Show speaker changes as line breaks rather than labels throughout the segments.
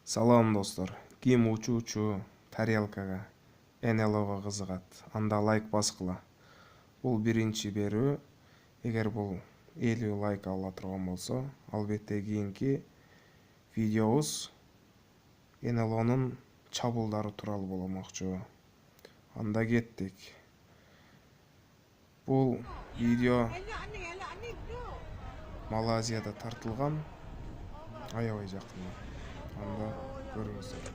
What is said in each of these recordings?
Салам достор. Ким учучу тарелкага энелого кызыгат, анда лайк баскыла. Бул биринчи берүү. Эгер бул 50 лайк ала турган болсо, албетте кийинки видеобуз энелонун чабуулдары тууралуу болмокчу. Анда кеттик. Бул видео Малайзияда тартылган. Аябай жакын. Анда көрүңүздөр.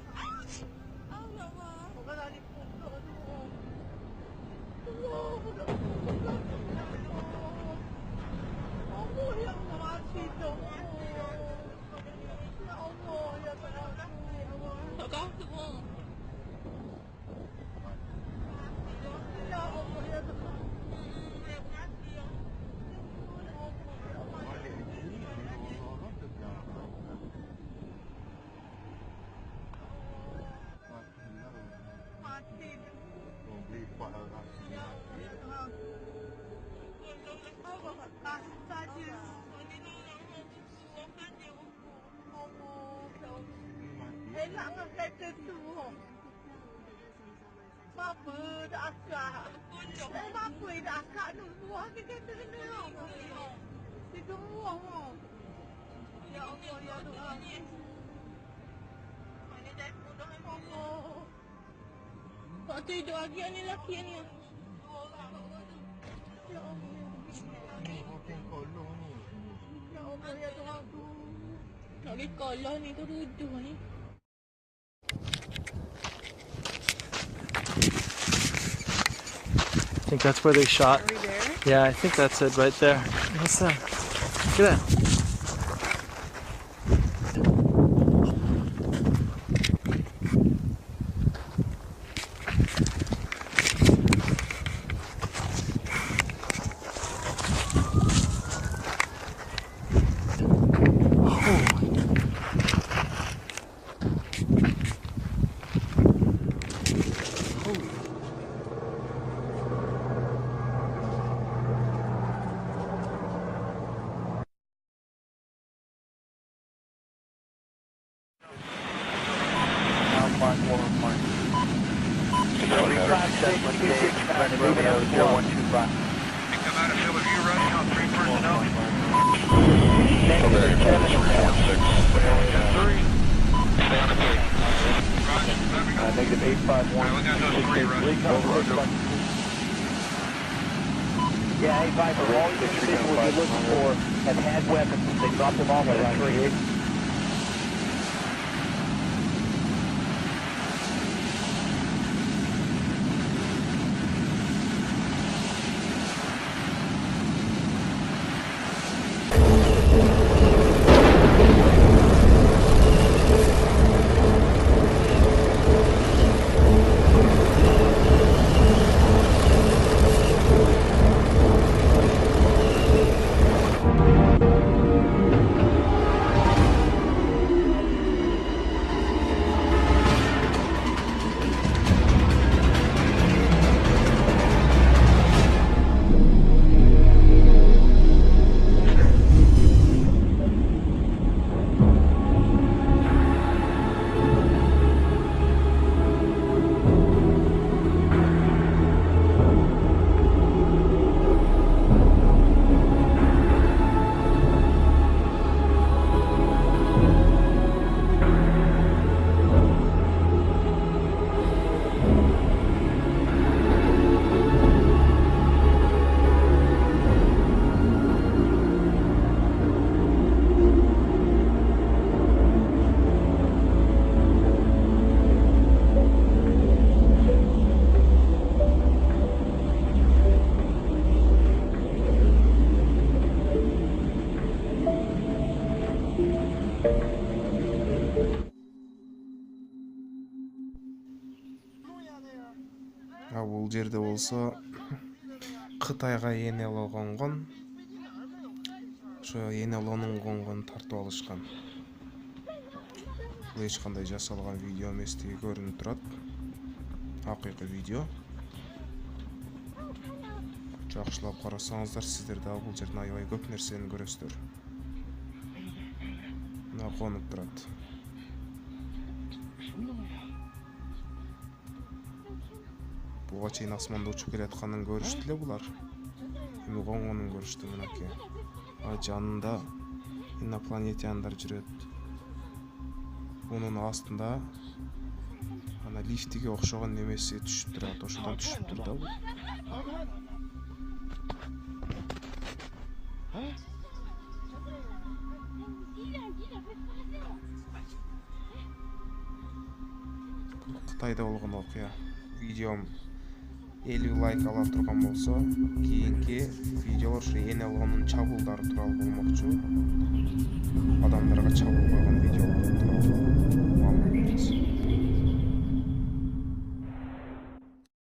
Tidur lagi ni laki ni. Nak kolor ni tu duduk ni.
I think that's where they shot.
Are we there?
Yeah, I think that's it right there. What's that? Look at that.
Negative 851. Yeah, 854. All the individuals you're looking for have had weapons. They dropped them off at 38.
Бул жерде болсо Кытайга энело конгон. Ошо энелонун конгон тартып алышкан. Бул эч кандай жасалган видео эместиги көрүнүп турат. Акыйкы видео. Жакшылап карасаңыздар, сиздер дагы бул жерден аябай көп нерсени көрөсүздөр. Мына конуп турат. Буга чейин асманда учуп келатканын көрүштү эле булар. Эми коңгонун көрүштү мынакей. Жанында инопланетяндар жүрөт. Мунун астында ана лифтиге окшогон немеси түшүп турат. Ошодан түшүптүр да бул. Кытайда болгон окуя. Видеом 50 лайк ала турган болсо, кийинки видеолор ушу эне алгандын чабуулдары тууралуу болмокчу. Адамдарга чабуул койгон видео болот.